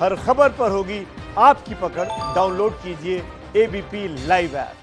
हर खबर पर होगी आपकी पकड़। डाउनलोड कीजिए एबीपी लाइव ऐप।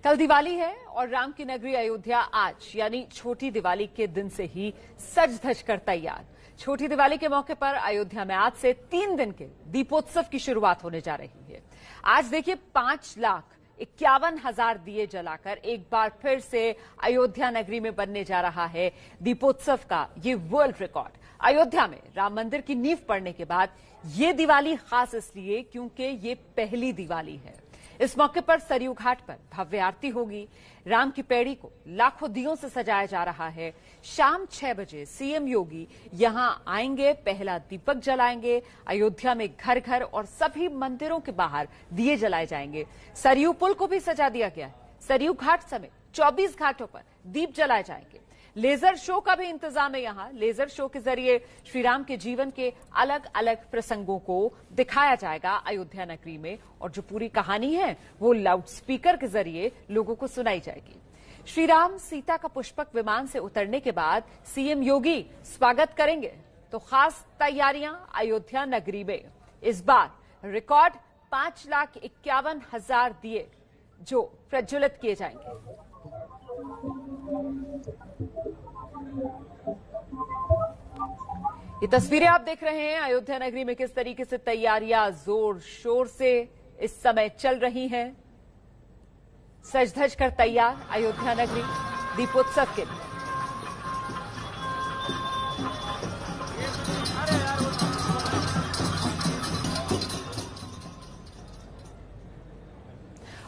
कल दिवाली है और राम की नगरी अयोध्या आज यानी छोटी दिवाली के दिन से ही सज धज कर तैयार। छोटी दिवाली के मौके पर अयोध्या में आज से 3 दिन के दीपोत्सव की शुरुआत होने जा रही है। आज देखिए 5,51,000 दिए जलाकर एक बार फिर से अयोध्या नगरी में बनने जा रहा है दीपोत्सव का ये वर्ल्ड रिकॉर्ड। अयोध्या में राम मंदिर की नींव पड़ने के बाद ये दिवाली खास इसलिए क्योंकि ये पहली दिवाली है। इस मौके पर सरयू घाट पर भव्य आरती होगी। राम की पैड़ी को लाखों दियों से सजाया जा रहा है। शाम 6 बजे सीएम योगी यहां आएंगे, पहला दीपक जलाएंगे। अयोध्या में घर घर और सभी मंदिरों के बाहर दिए जलाए जाएंगे। सरयू पुल को भी सजा दिया गया है। सरयू घाट समेत 24 घाटों पर दीप जलाए जाएंगे। लेजर शो का भी इंतजाम है यहां। लेजर शो के जरिए श्रीराम के जीवन के अलग अलग प्रसंगों को दिखाया जाएगा अयोध्या नगरी में, और जो पूरी कहानी है वो लाउडस्पीकर के जरिए लोगों को सुनाई जाएगी। श्रीराम सीता का पुष्पक विमान से उतरने के बाद सीएम योगी स्वागत करेंगे, तो खास तैयारियां अयोध्या नगरी में। इस बार रिकॉर्ड 5,51,000 दिए जो प्रज्वलित किए जाएंगे। ये तस्वीरें आप देख रहे हैं अयोध्या नगरी में किस तरीके से तैयारियां जोर शोर से इस समय चल रही हैं। सज धज कर तैयार अयोध्या नगरी दीपोत्सव के लिए।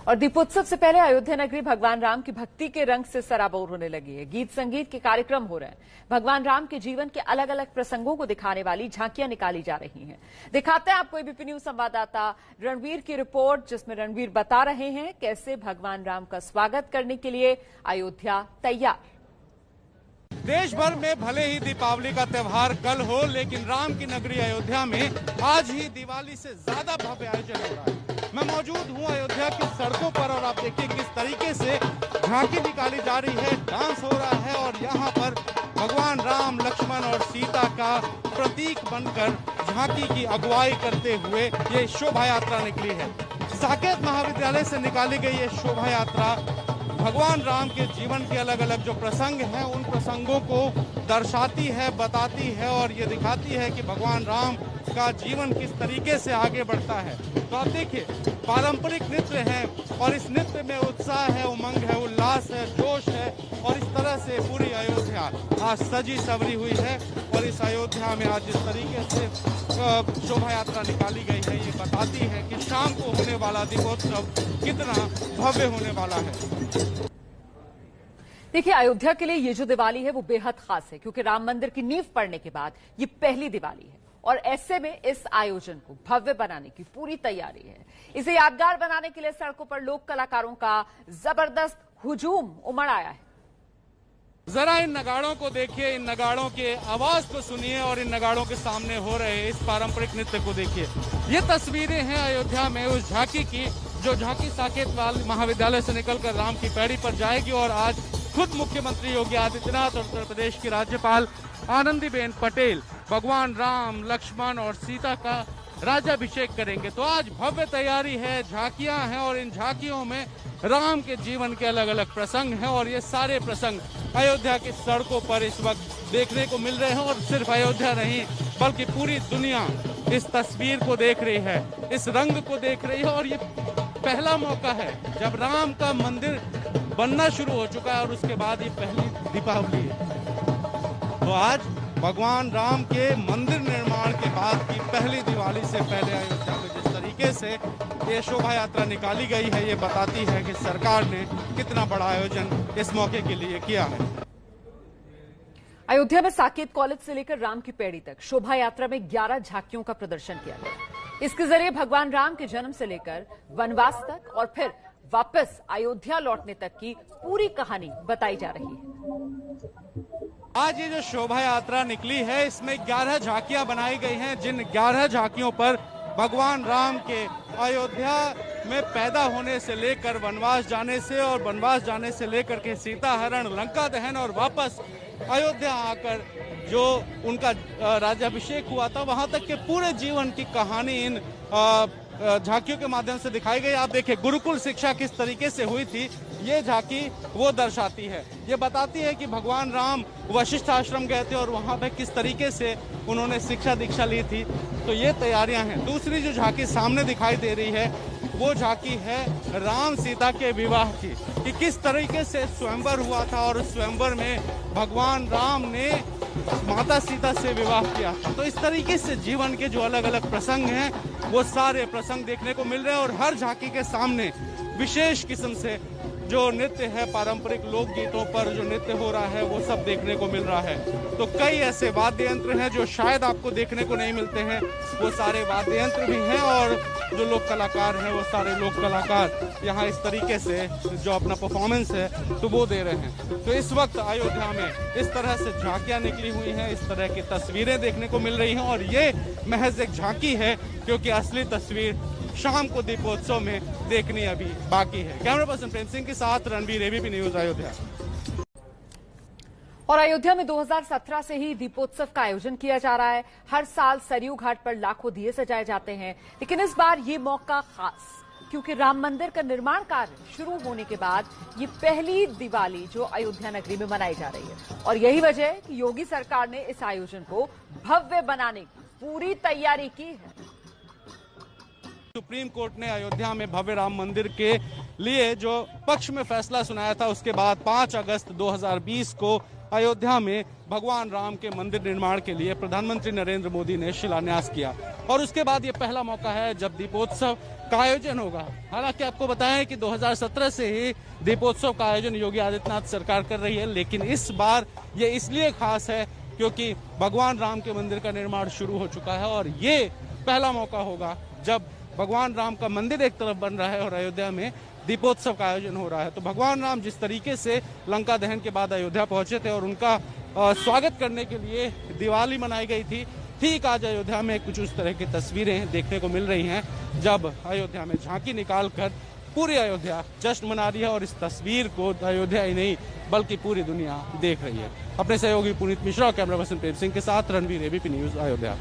और दीपोत्सव से पहले अयोध्या नगरी भगवान राम की भक्ति के रंग से सराबोर होने लगी है। गीत संगीत के कार्यक्रम हो रहे हैं। भगवान राम के जीवन के अलग अलग प्रसंगों को दिखाने वाली झांकियां निकाली जा रही हैं। दिखाते हैं आपको एबीपी न्यूज संवाददाता रणवीर की रिपोर्ट, जिसमें रणवीर बता रहे हैं कैसे भगवान राम का स्वागत करने के लिए अयोध्या तैयार। देश भर में भले ही दीपावली का त्योहार कल हो, लेकिन राम की नगरी अयोध्या में आज ही दिवाली से ज्यादा भव्य आयोजन हो रहा है। मैं मौजूद हूं अयोध्या की सड़कों पर और आप देखिए किस तरीके से झांकी निकाली जा रही है, डांस हो रहा है और यहाँ पर भगवान राम, लक्ष्मण और सीता का प्रतीक बनकर झांकी की अगुवाई करते हुए ये शोभा यात्रा निकली है। साकेत महाविद्यालय से निकाली गई ये शोभा यात्रा भगवान राम के जीवन के अलग अलग जो प्रसंग हैं उन प्रसंगों को दर्शाती है, बताती है और ये दिखाती है कि भगवान राम का जीवन किस तरीके से आगे बढ़ता है। तो आप देखिए पारंपरिक नृत्य है और इस नृत्य में उत्साह है, उमंग है, उल्लास है, जोश है और इस तरह से पूरी अयोध्या आज सजी सवरी हुई है। और इस अयोध्या में आज जिस तरीके से शोभा यात्रा निकाली गई है ये बताती है कि शाम को होने वाला दीपोत्सव कितना भव्य होने वाला है। देखिए अयोध्या के लिए ये जो दिवाली है वो बेहद खास है, क्योंकि राम मंदिर की नींव पड़ने के बाद ये पहली दिवाली है और ऐसे में इस आयोजन को भव्य बनाने की पूरी तैयारी है। इसे यादगार बनाने के लिए सड़कों पर लोक कलाकारों का जबरदस्त हुजूम उमड़ आया है। जरा इन नगाड़ों को देखिए, इन नगाड़ों के आवाज को सुनिए और इन नगाड़ों के सामने हो रहे इस पारंपरिक नृत्य को देखिए। ये तस्वीरें हैं अयोध्या में उस झांकी की जो झांकी साकेत महाविद्यालय से निकलकर राम की पैड़ी पर जाएगी और आज खुद मुख्यमंत्री योगी आदित्यनाथ और उत्तर प्रदेश की राज्यपाल आनंदीबेन पटेल भगवान राम, लक्ष्मण और सीता का राज्याभिषेक करेंगे। तो आज भव्य तैयारी है, झांकियां हैं और इन झांकियों में राम के जीवन के अलग अलग प्रसंग हैं और ये सारे प्रसंग अयोध्या की सड़कों पर इस वक्त देखने को मिल रहे हैं। और सिर्फ अयोध्या नहीं बल्कि पूरी दुनिया इस तस्वीर को देख रही है, इस रंग को देख रही है। और ये पहला मौका है जब राम का मंदिर बनना शुरू हो चुका है और उसके बाद ये पहली दीपावली है। तो आज भगवान राम के मंदिर निर्माण के बाद की पहली दिवाली से पहले अयोध्या में जिस तरीके से ये शोभा यात्रा निकाली गई है ये बताती है कि सरकार ने कितना बड़ा आयोजन इस मौके के लिए किया है। अयोध्या में साकेत कॉलेज से लेकर राम की पैड़ी तक शोभा यात्रा में 11 झांकियों का प्रदर्शन किया गया। इसके जरिए भगवान राम के जन्म से लेकर वनवास तक और फिर वापस अयोध्या लौटने तक की पूरी कहानी बताई जा रही है। आज ये जो शोभा यात्रा निकली है इसमें 11 झांकियां बनाई गई हैं, जिन 11 झांकियों पर भगवान राम के अयोध्या में पैदा होने से लेकर वनवास जाने से और वनवास जाने से लेकर के सीता हरण, लंका दहन और वापस अयोध्या आकर जो उनका राज्याभिषेक हुआ था वहां तक के पूरे जीवन की कहानी इन झांकियों के माध्यम से दिखाई गई। आप देखिए गुरुकुल शिक्षा किस तरीके से हुई थी, ये झांकी वो दर्शाती है। ये बताती है कि भगवान राम वशिष्ठ आश्रम गए थे और वहां पे किस तरीके से उन्होंने शिक्षा दीक्षा ली थी। तो ये तैयारियां हैं। दूसरी जो झांकी सामने दिखाई दे रही है वो झांकी है राम सीता के विवाह की, कि किस तरीके से स्वयंवर हुआ था और स्वयंवर में भगवान राम ने माता सीता से विवाह किया। तो इस तरीके से जीवन के जो अलग अलग प्रसंग हैं वो सारे प्रसंग देखने को मिल रहे हैं और हर झांकी के सामने विशेष किस्म से जो नृत्य है, पारंपरिक लोकगीतों पर जो नृत्य हो रहा है वो सब देखने को मिल रहा है। तो कई ऐसे वाद्य यंत्र हैं जो शायद आपको देखने को नहीं मिलते हैं, वो सारे वाद्य यंत्र भी हैं और जो लोक कलाकार हैं वो सारे लोक कलाकार यहाँ इस तरीके से जो अपना परफॉर्मेंस है तो वो दे रहे हैं। तो इस वक्त अयोध्या में इस तरह से झांकियां निकली हुई हैं, इस तरह की तस्वीरें देखने को मिल रही हैं और ये महज एक झांकी है क्योंकि असली तस्वीर शाम को दीपोत्सव में देखनी अभी बाकी है। कैमरा पर्सन प्रेम सिंह के साथ रणबीर, एबीपी न्यूज अयोध्या। और अयोध्या में 2017 से ही दीपोत्सव का आयोजन किया जा रहा है। हर साल सरयू घाट पर लाखों दिए सजाए जाते हैं, लेकिन इस बार ये मौका खास क्योंकि राम मंदिर का निर्माण कार्य शुरू होने के बाद ये पहली दिवाली जो अयोध्या नगरी में मनाई जा रही है और यही वजह है कि योगी सरकार ने इस आयोजन को भव्य बनाने की पूरी तैयारी की है। सुप्रीम कोर्ट ने अयोध्या में भव्य राम मंदिर के लिए जो पक्ष में फैसला सुनाया था उसके बाद 5 अगस्त 2020 को अयोध्या में भगवान राम के मंदिर निर्माण के लिए प्रधानमंत्री नरेंद्र मोदी ने शिलान्यास किया और उसके बाद ये पहला मौका है जब दीपोत्सव का आयोजन होगा। हालांकि आपको बताएं कि 2017 से ही दीपोत्सव का आयोजन योगी आदित्यनाथ सरकार कर रही है, लेकिन इस बार ये इसलिए खास है क्योंकि भगवान राम के मंदिर का निर्माण शुरू हो चुका है और ये पहला मौका होगा जब भगवान राम का मंदिर एक तरफ बन रहा है और अयोध्या में दीपोत्सव का आयोजन हो रहा है। तो भगवान राम जिस तरीके से लंका दहन के बाद अयोध्या पहुंचे थे और उनका स्वागत करने के लिए दिवाली मनाई गई थी, ठीक आज अयोध्या में कुछ उस तरह की तस्वीरें देखने को मिल रही हैं जब अयोध्या में झांकी निकालकर पूरी अयोध्या जश्न मना रही है और इस तस्वीर को अयोध्या ही नहीं बल्कि पूरी दुनिया देख रही है। अपने सहयोगी पुनीत मिश्रा और कैमरा पर्सन प्रेम सिंह के साथ रणबीर, एबीपी न्यूज अयोध्या।